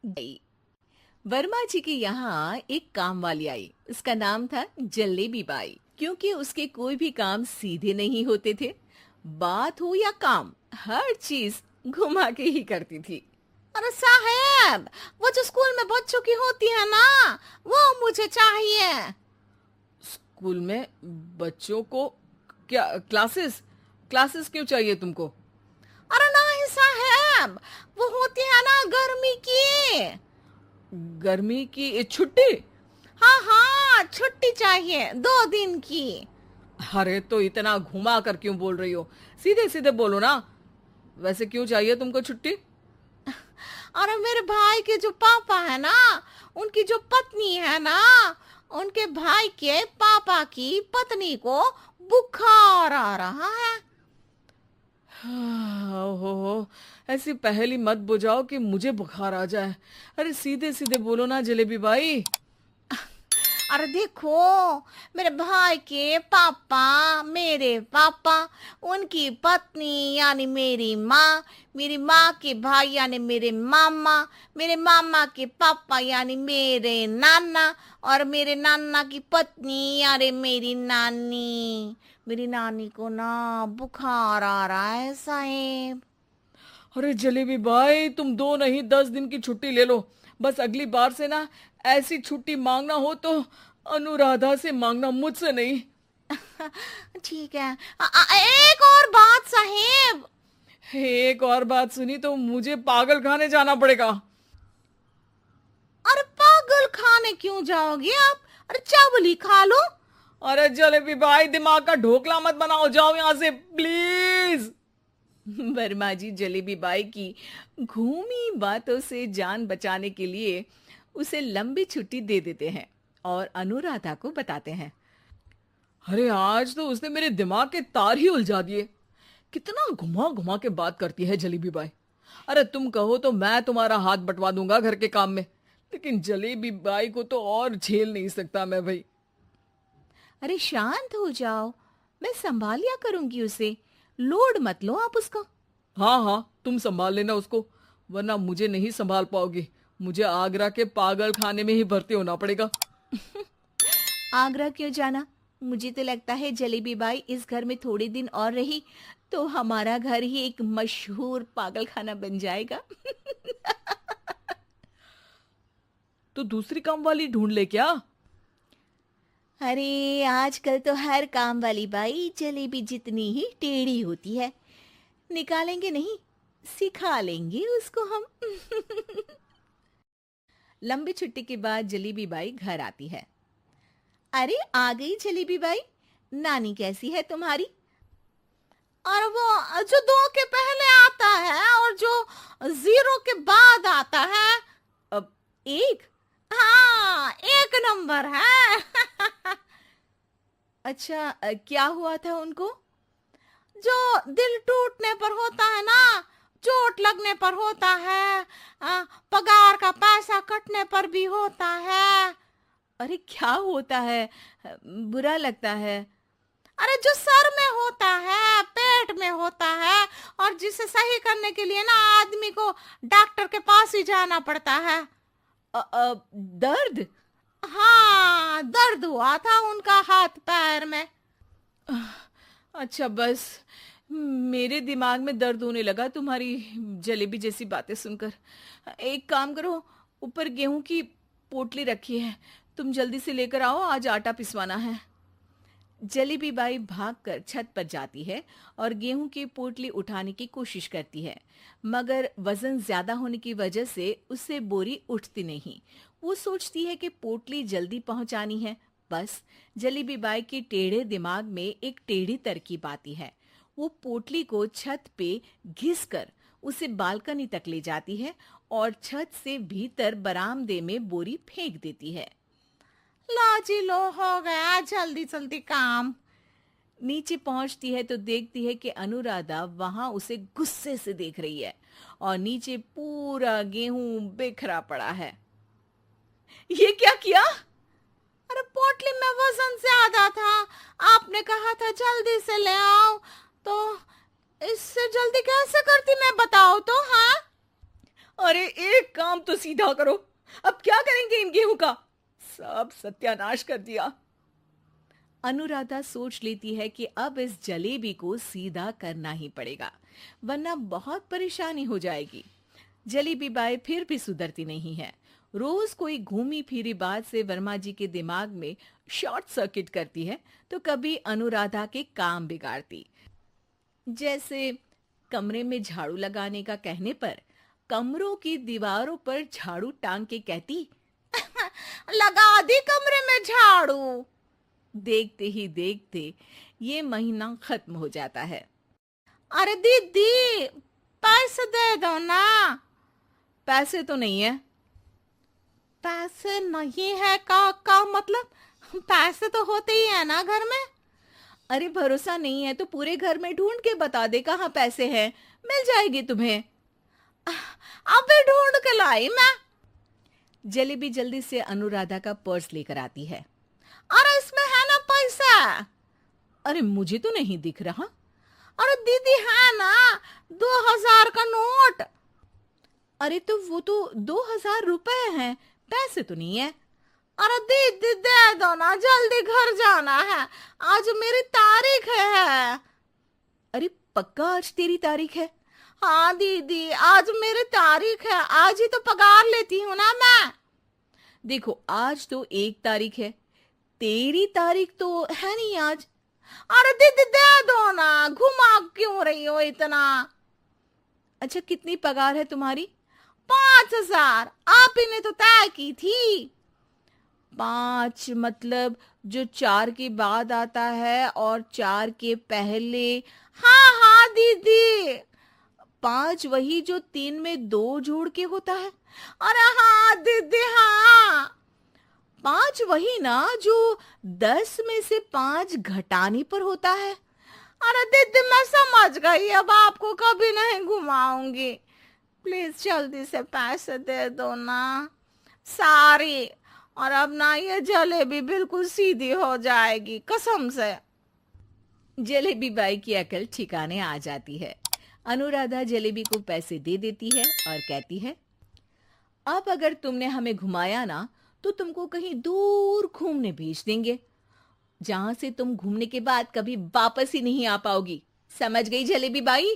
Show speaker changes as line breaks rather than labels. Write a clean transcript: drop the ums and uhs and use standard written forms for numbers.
गई। वर्मा जी के यहाँ एक काम वाली आई। उसका नाम था जलेबी बाई। क्योंकि उसके कोई भी काम सीधे नहीं होते थे, बात हो या काम, हर चीज घुमा के ही करती थी।
अरे साहब, वो जो स्कूल में बच्चों की होती है ना, वो मुझे चाहिए।
स्कूल में बच्चों को क्या क्लासेस क्लासेस क्यों चाहिए तुमको?
अरे नहीं साहब, वो होती है ना गर्मी की।
गर्मी की छुट्टी?
हाँ हाँ, छुट्टी चाहिए 2 दिन की।
अरे तो इतना घुमा कर क्यों बोल रही हो? सीधे सीधे बोलो ना। वैसे क्यों चाहिए तुमको छुट्टी?
अरे मेरे भाई के जो पापा है ना, उनकी जो पत्नी है ना, उनके भाई के पापा की पत्नी को बुखार आ रहा है।
ओहो, ऐसी पहेली मत बुझाओ कि मुझे बुखार आ जाए। अरे सीधे सीधे बोलो ना जलेबी बाई।
अरे देखो, मेरे भाई के पापा, मेरे पापा, उनकी पत्नी यानी मेरी माँ के भाई यानी मेरे मामा के पापा यानी मेरे नाना, और मेरे नाना की पत्नी यानी मेरी नानी को ना बुखार आ रहा है साहेब।
अरे जलेबी भाई, तुम 2 नहीं 10 दिन की छुट्टी ले लो। बस अगली बार से ना ऐसी छुट्टी मांगना हो तो अनुराधा से मांगना, मुझसे नहीं।
ठीक है। एक और बात साहेब।
एक और बात सुनी तो मुझे पागल खाने जाना पड़ेगा।
अरे पागल खाने क्यों जाओगे आप? अरे चावल ही खा लो।
अरे जलेबी भाई, दिमाग का ढोकला मत बनाओ, जाओ यहां से प्लीज।
वर्मा जी जलेबी बाई की घूमी बातों से जान बचाने के लिए उसे लंबी छुट्टी दे देते हैं और अनुराधा को बताते हैं।
अरे आज तो उसने मेरे दिमाग के तार ही उलझा दिए। कितना घुमा घुमा के बात करती है जलेबी बाई। अरे तुम कहो तो मैं तुम्हारा हाथ बंटवा दूंगा घर के काम में, लेकिन जलेबी बाई को तो और झेल नहीं सकता मैं भाई।
अरे शांत हो जाओ, मैं संभाल लिया करूंगी उसे, लोड मत लो आप उसको।
हाँ हाँ, तुम संभाल लेना उसको, वरना मुझे नहीं संभाल पाओगे। मुझे आगरा के पागल खाने में ही भर्ती होना पड़ेगा।
आगरा क्यों जाना? मुझे तो लगता है जलेबी बाई इस घर में थोड़े दिन और रही तो हमारा घर ही एक मशहूर पागल खाना बन जाएगा।
तो दूसरी काम वाली ढूंढ ले क्या?
अरे आजकल तो हर काम वाली बाई जलेबी जितनी ही टेढ़ी होती है। निकालेंगे नहीं, सिखा लेंगे उसको हम। लंबी छुट्टी के बाद जलेबी बाई घर आती है। अरे आ गई जलेबी बाई, नानी कैसी है तुम्हारी?
और वो जो 2 के पहले आता है और जो 0 के बाद आता है।
अब एक।
हाँ, 1 नंबर है।
अच्छा, क्या हुआ था उनको?
जो दिल टूटने पर होता है ना, चोट लगने पर होता है, पगार का पैसा कटने पर भी होता है।
अरे क्या होता है? बुरा लगता है?
अरे जो सर में होता है, पेट में होता है, और जिसे सही करने के लिए ना आदमी को डॉक्टर के पास ही जाना पड़ता है।
दर्द?
हाँ, दर्द हुआ था उनका हाथ पैर में।
अच्छा बस, मेरे दिमाग में दर्द होने लगा तुम्हारी जलेबी जैसी बातें सुनकर। एक काम करो, ऊपर गेहूं की पोटली रखी है, तुम जल्दी से लेकर आओ, आज आटा पिसवाना है। जलेबी बाई भागकर छत पर जाती है और गेहूं की पोटली उठाने की कोशिश करती है, मगर वजन ज्यादा होने की वजह से उससे बोरी उठती नहीं। वो सोचती है कि पोटली जल्दी पहुंचानी है। बस जलेबी बाई के टेढ़े दिमाग में एक टेढ़ी तरकीब आती है। वो पोटली को छत पे घिसकर उसे बालकनी तक ले जाती है और छत से भीतर बरामदे में बोरी फेंक देती है।
लो जी लो, हो गया जल्दी जल्दी काम।
नीचे पहुंचती है तो देखती है कि अनुराधा वहां उसे गुस्से से देख रही है और नीचे पूरा गेहूं बिखरा पड़ा है। ये क्या किया?
अरे पोटली में वजन ज्यादा था, आपने कहा था जल्दी से ले आओ, तो इससे जल्दी कैसे करती मैं बताओ तो। हाँ,
अरे एक काम तो सीधा करो, अब क्या करेंगे इन गेहूं का? सब सत्यानाश कर दिया।
अनुराधा सोच लेती है कि अब इस जलेबी को सीधा करना ही पड़ेगा, वरना बहुत परेशानी हो जाएगी। जलेबी बाई फिर भी सुधरती नहीं है। रोज कोई घूमी फिरी बात से वर्मा जी के दिमाग में शॉर्ट सर्किट करती है, तो कभी अनुराधा के काम बिगाड़ती। जैसे कमरे में झाड़ू लगाने का कहने पर कमरों की दीवारों पर झाड़ू टांग के कहती,
लगा दी कमरे में झाड़ू।
देखते ही देखते ये महीना खत्म हो जाता है।
अरे दीदी, पैसे दे दो ना।
पैसे तो नहीं है।
पैसे नहीं है का मतलब? पैसे तो होते ही है ना घर में।
अरे भरोसा नहीं है तो पूरे घर में ढूंढ के बता दे कहाँ पैसे हैं, मिल जाएगी तुम्हें।
अबे ढूंढ के लाई मैं।
जलेबी जल्दी से अनुराधा का पर्स लेकर आती है।
अरे इसमें है ना पैसा?
अरे मुझे तो नहीं दिख रहा।
अरे दीदी है ना, 2000 का नोट।
अरे तो वो तो 2000 रुपए हैं, पैसे तो नहीं है।
अरे दीदी दे दो ना, जल्दी घर जाना है, आज मेरी तारीख है।
अरे पक्का आज तेरी तारीख है?
हाँ दीदी, आज मेरी तारीख है, आज ही तो पगार लेती हूँ ना मैं।
देखो आज तो 1 तारीख है, तेरी तारीख तो है नहीं आज।
अरे दीदी दे दो ना, घुमा क्यों रही हो इतना?
अच्छा कितनी पगार है तुम्हारी?
5000, आप ही ने तो तय की थी।
5 मतलब जो 4 के बाद आता है और 4 के पहले।
हाँ हाँ दीदी।
5 वही जो 3 में 2 जोड़ के होता है।
अरे हाँ दीदी हाँ।
5 वही ना जो 10 में से 5 घटाने पर होता है।
अरे दीदी मैं समझ गई, अब आपको कभी नहीं घुमाऊंगी। प्लीज जल्दी से पैसे दे दो ना, सारी। और अब ना ये जलेबी बिल्कुल सीधी हो जाएगी कसम से।
जलेबी बाई की अकल ठिकाने आ जाती है। अनुराधा जलेबी को पैसे दे देती है और कहती है, अब अगर तुमने हमें घुमाया ना तो तुमको कहीं दूर घूमने भेज देंगे, जहां से तुम घूमने के बाद कभी वापस ही नहीं आ पाओगी। समझ गई जलेबी बाई?